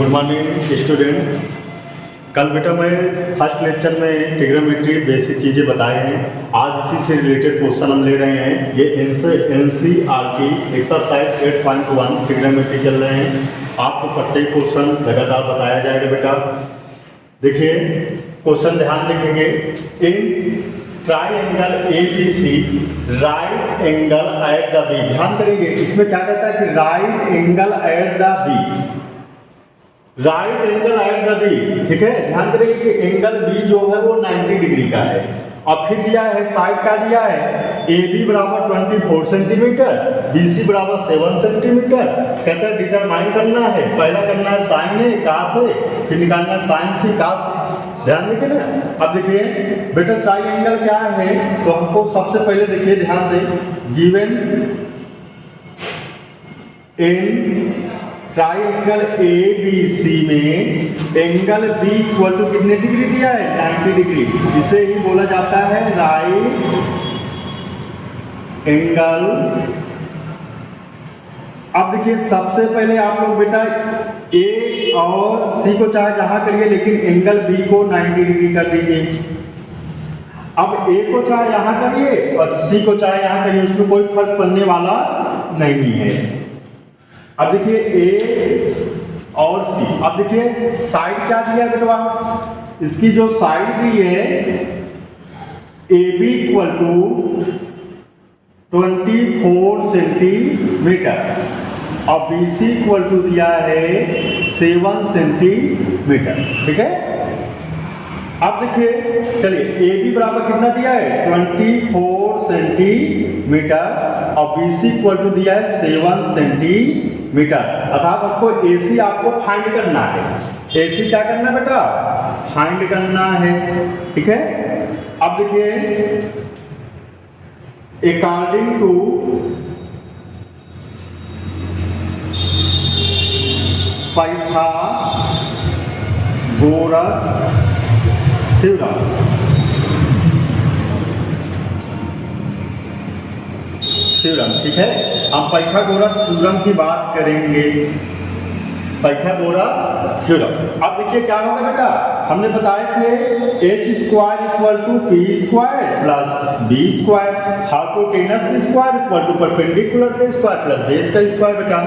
Good morning student. कल बेटा मैं फर्स्ट लेक्चर में ट्रिग्नोमेट्री बेसिक चीज़ें बताए हैं। आज इसी से रिलेटेड क्वेश्चन हम ले रहे हैं। ये NCERT एक्सरसाइज 8.1 ट्रिग्नोमेट्री चल रहे हैं। आपको प्रत्येक क्वेश्चन लगातार बताया जाएगा बेटा। देखिए क्वेश्चन ध्यान देखेंगे। In triangle ABC right angle at the B, ध्यान करेंगे इसमें क्या कहता है कि right angle at the B, right angle at the B, ठीक है। ध्यान करेंगे कि एंगल बी जो है वो 90 डिग्री का है। अब फिर दिया है साइड का दिया है AB बराबर 24 सेंटीमीटर, BC बराबर 7 सेंटीमीटर। कहता है डिटरमाइन करना है, पहला करना है साइन ए कास ए, फिर निकालना है साइन सी कास ए। ध्यान देखिए ना। अब देखिए बेटा ट्राइंगल क्या है, तो हमको सबसे पहले देखिए ध्यान से, गिवन इन ट्राइंगल ABC में एंगल B इक्वल टू कितने डिग्री दिया है, 90 डिग्री। इसे ही बोला जाता है राइट एंगल। अब देखिए सबसे पहले आप लोग बेटा A और C को चाहे जहां करिए, लेकिन एंगल B को 90 डिग्री कर दीजिए। अब A को चाहे यहां करिए और C को चाहे यहां करिए, उसमें कोई फर्क पड़ने वाला नहीं है। अब देखिए A और C, अब देखिए साइड क्या दिया है बेटवा, इसकी जो साइड दी है AB इक्वल टू 24 सेंटीमीटर और BC इक्वल टू दिया है 7 सेंटीमीटर, ठीक है। अब देखिए चलिए AB बराबर कितना दिया है 24 सेंटीमीटर और BC इक्वल टू दिया है 7 सेंटीमीटर। अर्थात आपको AC आपको फाइंड करना है। AC क्या करना है बेटा, फाइंड करना है, ठीक है। अब देखिए अकॉर्डिंग टू पाइथागोरस थ्योरम, ठीक है। हम पाइथागोरस थ्योरम की बात करेंगे, पाइथागोरस थ्योरम। अब देखिए क्या होगा बेटा, हमने बताए थे h square equal to p square plus b square, hypotenuse square equal to perpendicular के स्क्वायर प्लस बेस का स्क्वायर बेटा।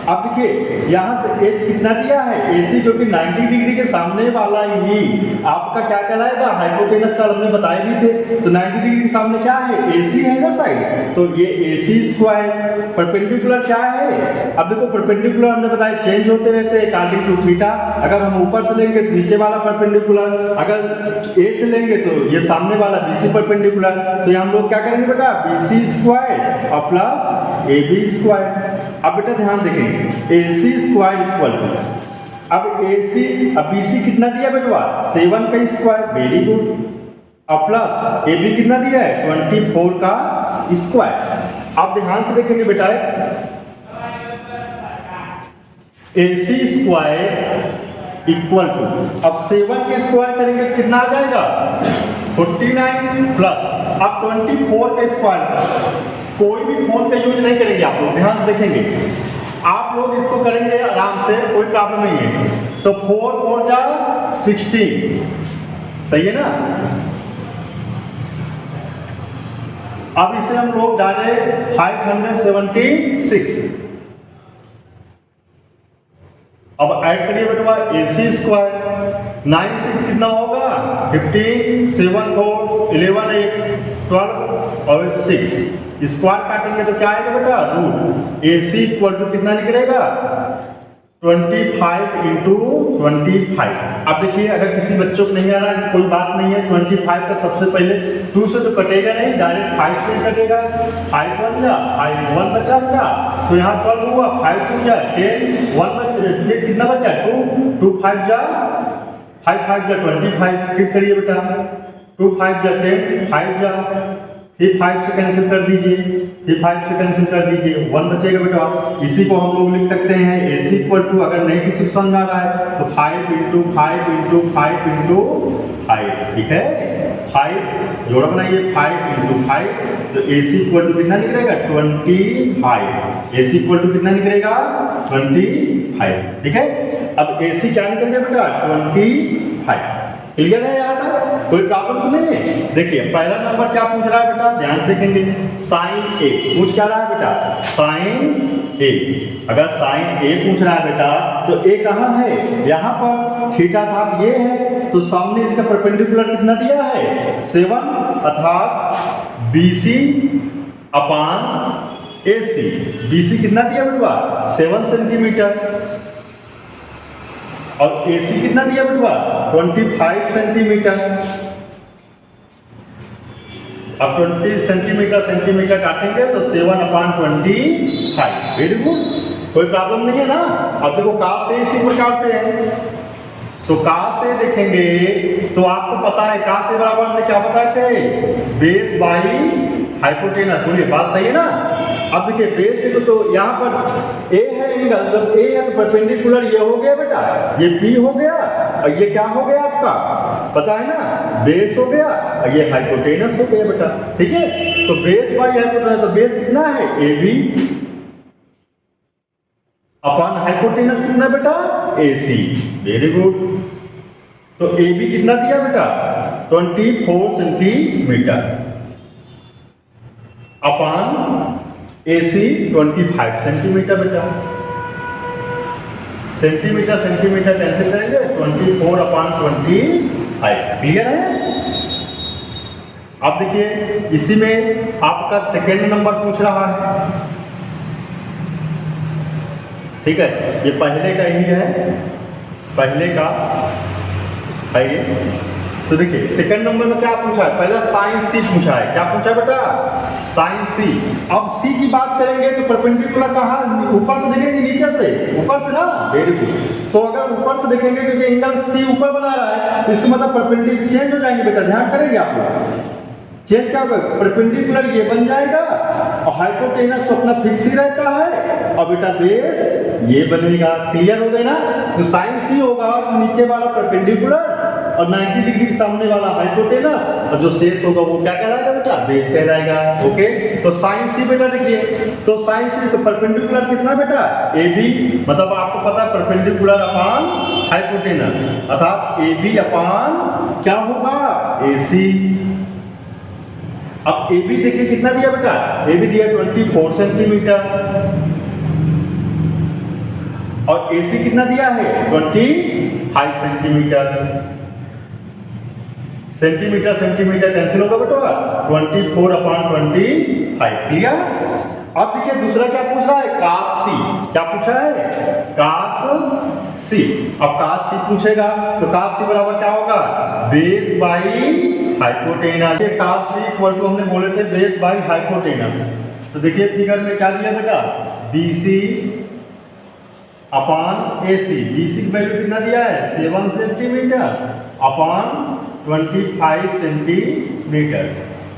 अब देखिए यहाँ से h कितना दिया है AC, जो कि 90 डिग्री के सामने वाला ही आपका क्या कहलाएगा, हाइपोटेनस का हमने बताए भी थे। तो 90 डिग्री के सामने क्या है, AC है ना साइड, तो ये AC स्क्वायर। परपेंडिकुलर क्या है, अब देखो परपेंडिकुलर हमने बताया चेंज होते रहते हैं अकॉर्डिंग टू थीटा। अगर हम ऊपर से लेंगे तो नीचे वाला परपेंडिकुलर, अगर A से लेंगे तो ये सामने वाला BC परपेंडिकुलर। तो हम लोग क्या करेंगे बेटा, BC स्क्वायर और प्लस AB स्क्वायर। अब बेटा ध्यान देखें AC स्क्वायर इक्वल टू, अब AC अब BC कितना दिया बेटवा 7 का स्क्वायर, वेरी गुड, और प्लस AB कितना दिया है 24 का स्क्वायर। आप ध्यान से देखेंगे बेटा AC स्क्वायर इक्वल टू, अब 7 के स्क्वायर करेंगे कितना आ जाएगा 49 प्लस अब 24 के स्क्वायर। कोई भी फोन पे यूज नहीं करेंगे आप लोग, ध्यान से देखेंगे आप लोग, इसको करेंगे आराम से, कोई प्रॉब्लम नहीं है। तो 4 4 जा 16, सही है ना। अब इसे हम लोग डालें 576। अब ऐड करिए बेटवा AC स्क्वायर 9 6 कितना होगा 15, 7 4 11 8 12 और 6 स्क्वायर काटेंगे तो क्या आएगा बेटा रूट। AC इक्वल टू कितना निकलेगा 25 इंटू 25। अब देखिए अगर किसी बच्चों को नहीं आ रहा है कोई बात नहीं है, 25 का सबसे पहले 2 से तो कटेगा नहीं, डायरेक्ट 5 से कटेगा। 5 1 जा 5 1 बचा बेटा, तो यहाँ 12 हुआ, 5 2 जा 10 1 बचा, कितना बचा 2 2 5 जा 5 5 जा 25। फिर करिए बेटा 2 5 जा 10 5 जा, फिर 5 से कैंसिल कर दीजिए, फिर 5 से कैंसिल कर दीजिए, 1 बचेगा बेटा। इसी को हम लोग लिख सकते हैं AC इक्वल टू, अगर नहीं किसी को समझ आ रहा है तो 5 इंटू 5 इंटू 5 इंटू 5, ठीक है। 5 जोड़ा बनाइए 5 × 5 तो AC इक्वल टू कितना निकलेगा 25। AC इक्वल टू कितना निकलेगा 25। ठीक है, अब AC क्या निकल गया बेटा 25। क्लियर है यहाँ तक, कोई प्रॉब्लम तो नहीं है। देखिए पहला नंबर क्या पूछ रहा है बेटा, ध्यान से देखेंगे साइन A पूछ क्या रहा है बेटा, साइन A। अगर साइन A पूछ रहा है बेटा तो A कहाँ है, यहाँ पर थीटा था ये है, तो सामने इसका परपेंडिकुलर कितना दिया है 7, अर्थात BC अपान AC। BC कितना दिया बेटा 7 सेंटीमीटर और AC कितना दिया बेटा 25 सेंटीमीटर। अब 20 सेंटीमीटर काटेंगे तो 7/25। वेरी गुड, कोई प्रॉब्लम नहीं है ना। अब देखो काश से इसी प्रकार से है, तो काश से देखेंगे तो आपको पता है काश से बराबर हमने क्या बताए थे, बेस बाई हाइपोटेनस। बोलिए बात सही है ना। अब देखिए बेस देखो तो यहाँ पर A है एंगल, जब A है तो परपेंडिकुलर ये हो गया बेटा, ये P हो गया और ये क्या हो गया आपका पता है ना, बेस हो गया और ये हाइपोटेनस हो गया बेटा। ठीक है, तो बेस बाई हाइपोटेनस, तो बेस कितना है AB अपॉन हाइपोटेनस कितना बेटा AC। वेरी गुड, तो AB कितना दिया बेटा 24 सेंटीमीटर अपॉन AC 25 सेंटीमीटर बेटा। सेंटीमीटर कैंसिल करेंगे 24/25। क्लियर है। अब देखिए इसी में आपका सेकेंड नंबर पूछ रहा है। ठीक है, ये पहले का ही है, पहले का है ये। तो देखिए सेकंड नंबर में क्या पूछा है, पहला साइन C पूछा है। क्या पूछा बेटा साइन C। अब C की बात करेंगे तो परपेंडिकुलर कहाँ, ऊपर से देखेंगे नीचे से, ऊपर से ना। वेरी गुड, तो अगर ऊपर से देखेंगे क्योंकि एंगल C ऊपर बना रहा है तो इसका मतलब परपेंडिकुलर चेंज हो जाएंगे बेटा, ध्यान करेंगे आप लोग। चेंज क्या होगा, परपेंडिकुलर ये बन जाएगा और हाइपोटेनस तो अपना फिक्स ही रहता है और बेटा बेस ये बनेगा। क्लियर हो गए ना। तो साइन C होगा तो नीचे वाला परपेंडिकुलर और 90 डिग्री के सामने वाला हाइपोटेनस और जो शेष होगा वो क्या कहलाएगा बेटा बेस कहलाएगा। ओके, तो साइन C बेटा देखिए, तो साइन C तो परपेंडिकुलर कितना बेटा AB, मतलब आपको पता है परपेंडिकुलर अपॉन हाइपोटेनस, अर्थात AB अपॉन क्या होगा AC। अब AB देखिए कितना दिया बेटा, AB दिया 24 सेंटीमीटर और AC कितना दिया है 25 सेंटीमीटर। सेंटीमीटर कैंसिल होगा बेटा 24/25। क्लियर। अब देखिए दूसरा क्या पूछ रहा है कास C। क्या पूछा है कास C। अब कास C पूछेगा तो कास C बराबर क्या होगा base by hypotenuse. Cos C equal to हमने बोले थे बेस बाई हाइपोटेनस। तो देखिए फिगर में क्या दिया बेटा BC अपॉन AC। BC की वैल्यू कितना दिया है 7 सेंटीमीटर अपॉन 25 सेंटीमीटर।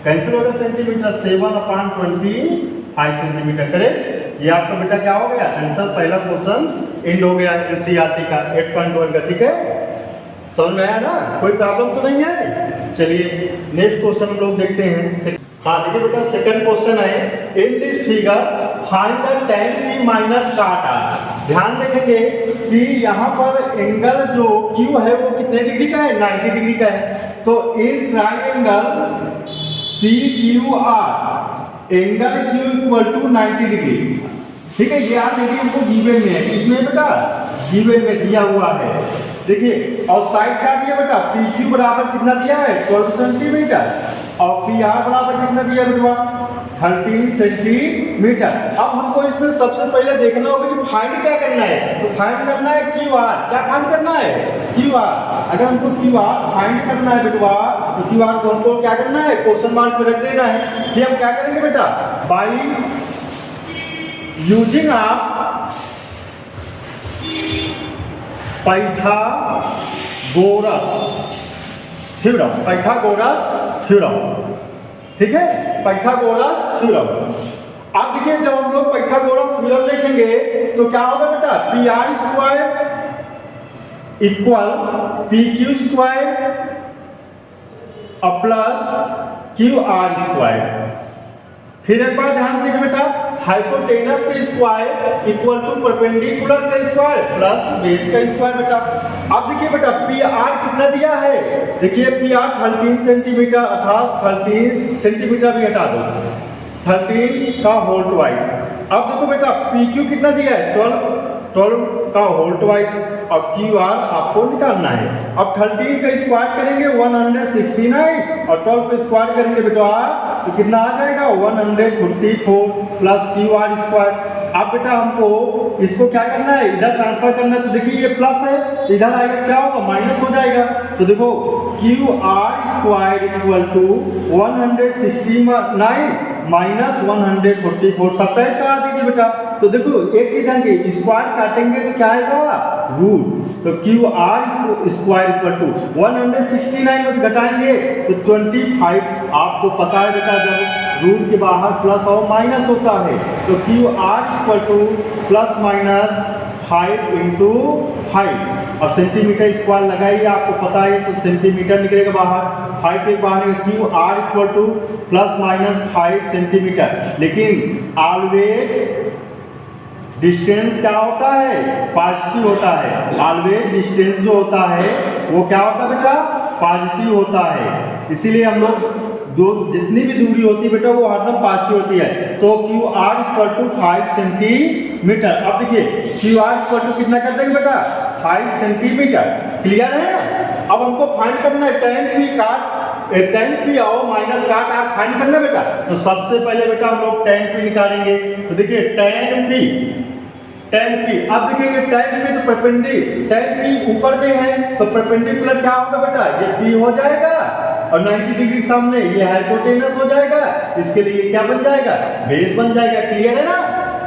कैंसिल होगा सेंटीमीटर, 7/25 सेंटीमीटर। करेक्ट, ये आपका बेटा क्या हो गया आंसर, पहला क्वेश्चन एंड हो गया NCERT का 8.1 का। ठीक है, समझ में आया ना, कोई प्रॉब्लम तो नहीं है। चलिए नेक्स्ट क्वेश्चन हम लोग देखते हैं। हाँ देखिए बेटा सेकंड क्वेश्चन है, in this figure find the tan P minus cot R। ध्यान देखेंगे कि यहाँ पर एंगल जो Q है वो कितने डिग्री का है 90 डिग्री का है। तो in triangle PQR angle Q equal to 90 degree. ठीक है, ये आप देखिए हमको गिवन में है, इसमें बेटा गिवन में दिया हुआ है। देखिए और साइड क्या दिया बेटा PQ बराबर कितना दिया है 12 सेंटीमीटर और PR बराबर कितना दिया बेटा 13 सेंटीमीटर। अब हमको इसमें सबसे पहले देखना होगा कि फाइंड क्या करना है। तो फाइंड करना है QR। क्या फाइंड करना है QR। अगर हमको QR फाइंड करना है बेटा तो QR को हमको क्या करना है क्वेश्चन मार्क पे रख देना है। फिर हम क्या करेंगे बेटा बाई यूजिंग आप पाइथागोरस थ्योरम। ठीक है, पाइथागोरस थ्योरम। अब देखिए जब हम लोग पाइथागोरस थ्योरम देखेंगे तो क्या होगा बेटा PR square equal PQ square और प्लस क्यू आर स्क्वायर। फिर एक बार ध्यान देखिए बेटा, हाइपोटेनस का स्क्वायर इक्वल टू परपेंडिकुलर का स्क्वायर प्लस बेस का स्क्वायर बेटा। अब देखिए बेटा पी आर कितना दिया है, देखिए पी आर 13 सेंटीमीटर अर्थात 13 सेंटीमीटर भी हटा दो, 13 का होल ट्वाइस। अब देखो बेटा पी क्यू कितना दिया है 12 का होल ट्वाइस और क्यू आर आपको निकालना है। अब 13 का स्क्वायर करेंगे 169 और 12 का स्क्वायर करेंगे बेटा तो कितना आ जाएगा 144 प्लस क्यू आर स्क्वायर। अब बेटा हमको इसको क्या करना है, इधर ट्रांसफर करना है। तो देखिए ये प्लस है, इधर आएगा क्या होगा माइनस हो जाएगा। तो देखो Q R square equal to 169 minus 144 subtract करा दीजिए बेटा। तो देखो एक चीज है स्क्वायर काटेंगे तो क्या आएगा रूट। तो Q R square equal to 169 में घटाएंगे तो 25। आपको पता है बेटा जब रूट के बाहर प्लस और माइनस होता है तो Q R equal two plus minus 5 into 5। अब सेंटीमीटर स्क्वायर लगाइए, आपको पता है तो सेंटीमीटर निकलेगा बाहर, 5 के बाहर निकलेगा। Q R equal two plus minus 5 centimetre. लेकिन ऑलवेज डिस्टेंस क्या होता है पॉजिटिव होता है। ऑलवेज डिस्टेंस जो होता है वो क्या होता है बेटा पॉजिटिव होता है। इसीलिए हम लोग जितनी भी दूरी होती है बेटा वो हरदम पॉजिटिव होती है। तो Q R equal to 5 centimetre. अब देखिए क्यू आर इक्वल टू कितना कर देंगे बेटा 5 सेंटीमीटर। क्लियर है ना। अब हमको फाइंड करना है tan p काट tan p और माइनस काट आर फाइंड करना है बेटा। तो सबसे पहले बेटा हम लोग tan p निकालेंगे। तो देखिए tan p अब देखेंगे tan p तो tan p ऊपर में है तो परपेंडिकुलर क्या होगा बेटा ये p हो जाएगा और 90 डिग्री सामने ये हाइपोटेनस हो जाएगा। इसके लिए क्या बन जाएगा बेस बन जाएगा। क्लियर है ना।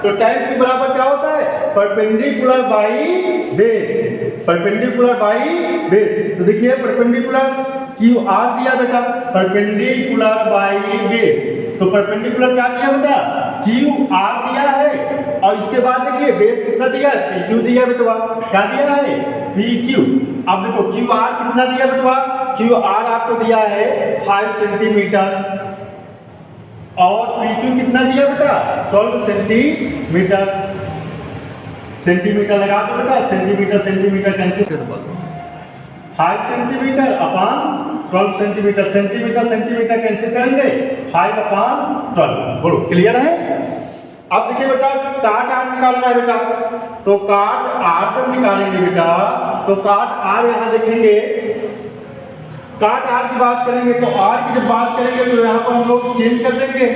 तो tan p बराबर क्या होता है perpendicular by base, perpendicular by base. तो देखिए परपेंडिकुलर क्यू आर दिया बेटा परपेंडिकुलर बाई बेस। तो परपेंडिकुलर क्या दिया बेटा क्यू आर दिया है और इसके बाद देखिए बेस कितना दिया है पी क्यू दिया बेटवा। क्या दिया है पी क्यू। अब देखो क्यू आर कितना दिया बेटवा क्यू आर आपको दिया है 5 सेंटीमीटर और पी क्यू कितना दिया बेटा 12 सेंटीमीटर। सेंटीमीटर लगा दो बेटा, centimetre centimetre cancel 5 centimetre upon 12 centimetre, centimetre centimetre cancel करेंगे 5 अपॉन 12। बोलो क्लियर है। अब देखिए बेटा काट आर निकालना है बेटा। तो काट आर जब निकालेंगे बेटा तो काट आर यहां देखेंगे, काट आर की बात करेंगे तो आर की जब बात करेंगे तो यहाँ पर हम लोग चेंज कर देंगे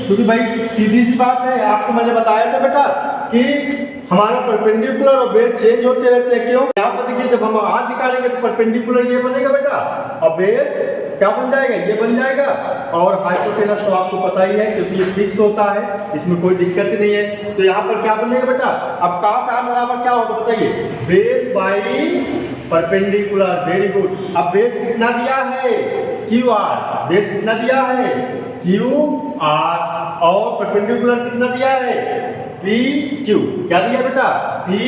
क्योंकि भाई सीधी सी बात है। आपको मैंने बताया था बेटा कि हमारा परपेंडिकुलर और बेस चेंज होते रहते हैं। क्यों यहाँ पर देखिए जब हम आर निकालेंगे तो परपेंडिकुलर ये बनेगा बेटा और बेस क्या बन जाएगा ये बन जाएगा। और हाइपोटेनस तो आपको पता ही है क्योंकि ये फिक्स होता है, इसमें कोई दिक्कत ही नहीं है। तो यहाँ पर क्या बनेगा बेटा अब काट आर बराबर क्या होगा बताइए base by perpendicular. Very good. अब बेस कितना दिया है क्यू आर, बेस कितना दिया है क्यू आर और परपेंडिकुलर कितना दिया है पी क्यू। क्या दिया बेटा पी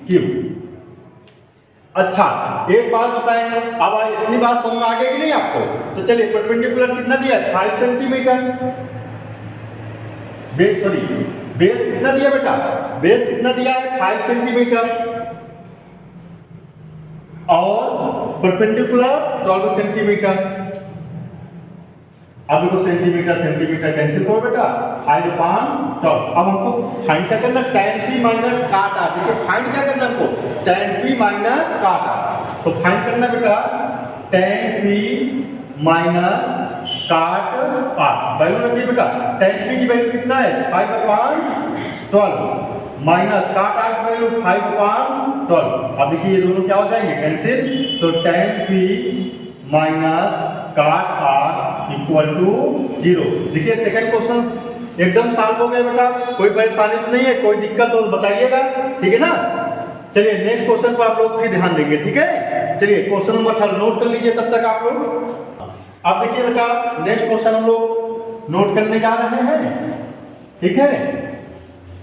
क्यू। अच्छा एक बात बताएंगे, अब इतनी बात समझ में आ गई कि नहीं आपको। तो चलिए परपेंडिकुलर कितना दिया है 5 सेंटीमीटर। बेस कितना दिया बेटा बेस कितना दिया है 5 सेंटीमीटर और परपेंडिकुलर 12 सेंटीमीटर। अब देखो सेंटीमीटर सेंटीमीटर कैंसिल करो बेटा 5 अपॉन 12। अब हमको फाइंड क्या करना tan p माइनस काट आर। देखिए फाइंड क्या करना हमको tan p माइनस काट आर। तो फाइंड करना बेटा tan p माइनस काट आर। वैल्यू रखिए बेटा tan p की वैल्यू कितना है 5 अपॉन 12 माइनस काट आर की वैल्यू 5 अपॉन 12। अब देखिए ये दोनों क्या हो जाएंगे कैंसिल। तो tan p माइनस काट आर इक्वल टू 0। देखिए सेकंड क्वेश्चन एकदम सॉल्व हो गए बेटा, कोई परेशानी तो नहीं है, कोई दिक्कत हो तो बताइएगा ठीक है ना। चलिए नेक्स्ट क्वेश्चन पर आप लोग फिर ध्यान देंगे ठीक है। चलिए क्वेश्चन नंबर 18 नोट कर लीजिए तब तक आप लोग। अब देखिए बेटा नेक्स्ट क्वेश्चन हम लोग नोट करने जा रहे हैं ठीक है।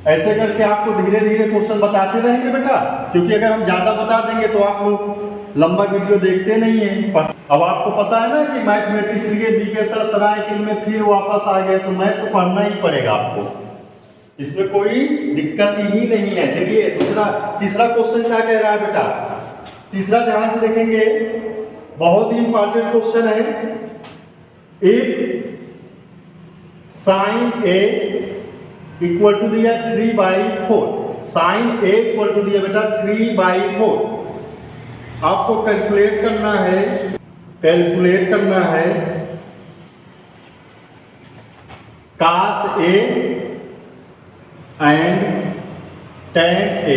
ऐसे करके आपको धीरे धीरे क्वेश्चन बताते रहेंगे बेटा, क्योंकि अगर हम ज्यादा बता देंगे तो आप लोग लंबा वीडियो देखते नहीं है। अब आपको पता है ना कि मैथमेटिक्स लिए बीके सराय में फिर वापस आ गए, तो मैथ तो पढ़ना ही पड़ेगा आपको, इसमें कोई दिक्कत ही नहीं है। देखिए तीसरा क्वेश्चन क्या कह रहा है बेटा, तीसरा ध्यान से देखेंगे, बहुत ही इंपॉर्टेंट क्वेश्चन है। If sine A equal to दिया 3/4, साइन ए इक्वल टू दिया बेटा 3/4, आपको कैलकुलेट करना है cos A and tan A,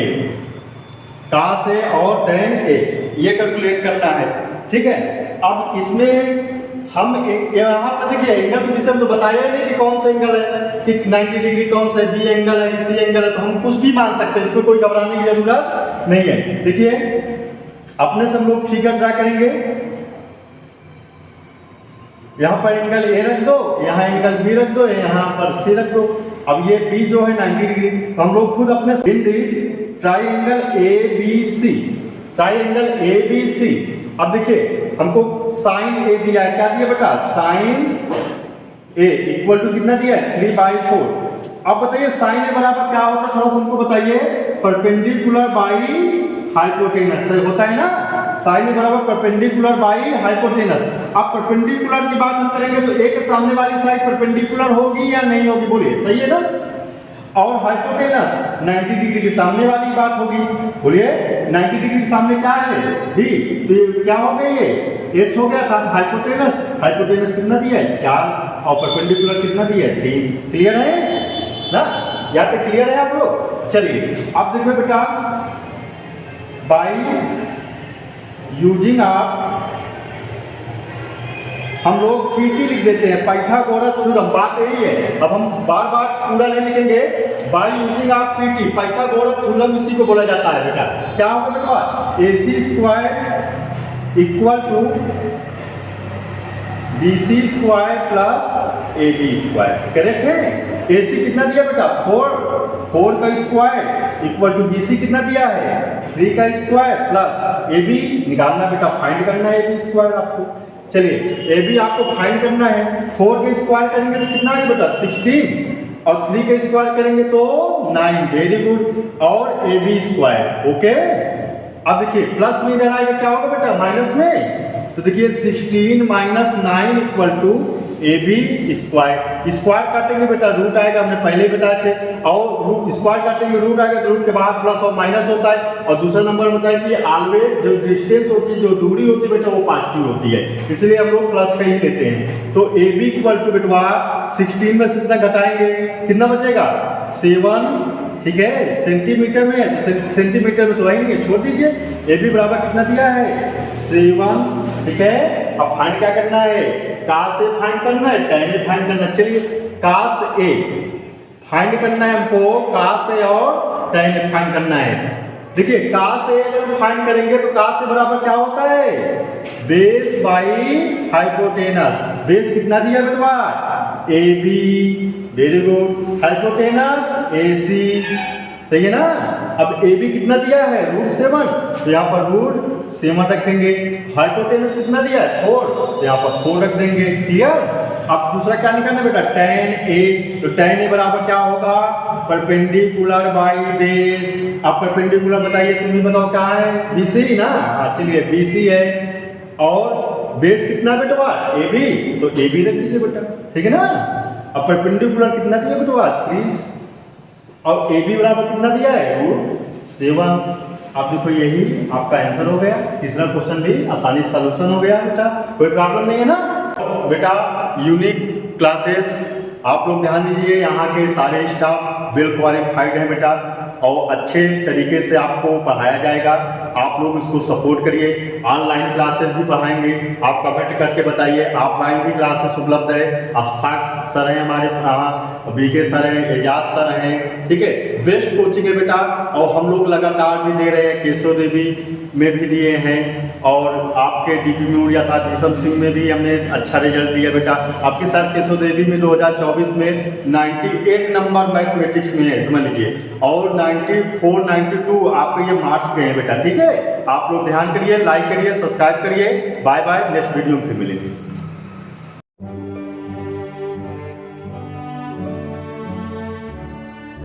cos A और tan A ये कैलकुलेट करना है, ठीक है। अब इसमें हम यहाँ पर देखिए एंगल के विषय में तो बताया ही नहीं कि कौन सा एंगल है, कि 90 डिग्री कौन सा है, बी एंगल है कि सी एंगल है, तो हम कुछ भी मान सकते हैं, इसमें कोई घबराने की जरूरत नहीं है। देखिए अपने से हम लोग फिगर ड्रा करेंगे, यहाँ पर एंगल ए रख दो, यहाँ एंगल बी रख दो, यहाँ पर सी रख दो। अब ये बी जो है 90 डिग्री, तो हम लोग खुद अपने in this triangle ABC, triangle ABC। अब देखिए हमको साइन ए दिया है, क्या दिया बेटा, साइन ए इक्वल टू कितना दिया है 3/4। अब बताइए साइन ए बराबर क्या होता है, थोड़ा सा हमको बताइए, परपेंडिकुलर बाई हाइपोटेनस होता है ना, साइन ए बराबर परपेंडिकुलर बाई हाइपोटेनस। अब परपेंडिकुलर की बात हम करेंगे तो ए के सामने वाली साइड परपेंडिकुलर होगी या नहीं होगी, बोलिए, सही है ना। और हाइपोटेनस 90 डिग्री के सामने वाली बात होगी, बोलिए 90 डिग्री के सामने क्या है, बी, तो ये क्या हो गया, ये एच हो गया था। हाइपोटेनस कितना दिया है 4 और परपेंडिकुलर कितना दिया है 3। क्लियर है ना, या तो क्लियर है आप लोग। चलिए अब देखो बेटा, बाई यूजिंग आप हम लोग पीटी लिख देते हैं, पाइथागोरस थ्योरम, बात यही है। अब हम बार बार पूरा नहीं लिखेंगे, बाय यूजिंग आप पीटी, पाइथागोरस थ्योरम इसी को बोला जाता है बेटा। क्या होगा बेटा, AC² equal to BC² plus AB², correct है। AC कितना दिया बेटा 4 का स्क्वायर इक्वल टू BC कितना दिया है 3 का स्क्वायर प्लस AB निकालना बेटा, फाइंड करना है AB² आपको। चलिए AB आपको फाइंड करना है, 4 के स्क्वायर करेंगे तो कितना है बेटा 16 और 3 के स्क्वायर करेंगे तो 9, वेरी गुड, और AB², ओके। अब देखिए प्लस में इधर आएगा क्या होगा बेटा माइनस में, तो देखिए 16 minus 9 equal to AB², square काटेंगे बेटा रूट आएगा, हमने पहले ही बताए थे, और स्क्वायर काटेंगे रूट आएगा तो रूट के बाद प्लस और माइनस होता है। और दूसरा नंबर बताया कि ऑलवेज जो डिस्टेंस होती है, जो दूरी होती है बेटा वो पॉजिटिव होती है, इसलिए हम लोग प्लस का ही लेते हैं। तो AB इक्वल टू बेटा 16 में से कितना घटाएंगे, कितना बचेगा 7, ठीक है, सेंटीमीटर में, सेंटीमीटर में तो आई नहीं है, छोड़ दीजिए। AB बराबर कितना दिया है 7, ठीक है। अब फाइंड क्या करना है, cos A फाइंड करना है, tan A फाइंड करना है। चलिए cos A फाइंड करना है हमको, cos A और tan A फाइंड करना है। देखिए cos A अगर फाइंड करेंगे तो cos A बराबर क्या होता है, बेस बाई हाइपोटेनस। बेस कितना दिया बेटा AB, very good, hypotenuse AC, सही है ना। अब AB कितना दिया है √7, तो यहाँ पर √7 रखेंगे। हाइपोटेनस कितना दिया है 4, तो यहाँ पर 4 रख देंगे, क्लियर। अब दूसरा क्या निकालना बेटा tan A, तो tan A बराबर क्या होगा, परपेंडिकुलर बाई बेस। अब परपेंडिकुलर बताइए, तुम ही बताओ क्या है, BC ना, चलिए BC है, और बेस कितना बेटा AB, तो AB रख दीजिए बेटा, ठीक है ना। अब परपेंडिकुलर कितना दिया बेटा 3, और AB बराबर कितना दिया है √7। आप देखो यही आपका आंसर हो गया, तीसरा क्वेश्चन भी आसानी से सॉल्यूशन हो गया बेटा, कोई प्रॉब्लम नहीं है ना बेटा। यूनिक क्लासेस आप लोग ध्यान दीजिए, यहाँ के सारे स्टाफ वेल क्वालिफाइड हैं बेटा, और अच्छे तरीके से आपको पढ़ाया जाएगा। आप लोग इसको सपोर्ट करिए, ऑनलाइन क्लासेस भी पढ़ाएंगे, आप कमेंट करके बताइए। ऑफलाइन भी क्लासेस उपलब्ध है, अशफाक सर हैं हमारे यहाँ, बीके सर हैं, एजाज सर हैं, ठीक है, बेस्ट कोचिंग है बेटा, और हम लोग लगातार भी दे रहे हैं, केशव देवी में भी दिए हैं, और आपके डीपी मेमोरिया था भीषम सिंह में भी हमने अच्छा रिजल्ट दिया बेटा। आपके साथ केशव देवी में 2024 में 98 नंबर मैथमेटिक्स में है, समझ लीजिए, और 94 92 आपके ये मार्क्स गए हैं बेटा। ठीक है, आप लोग ध्यान करिए, लाइक करिए, सब्सक्राइब करिए। बाय बाय, नेक्स्ट वीडियो में फिर मिलेंगे।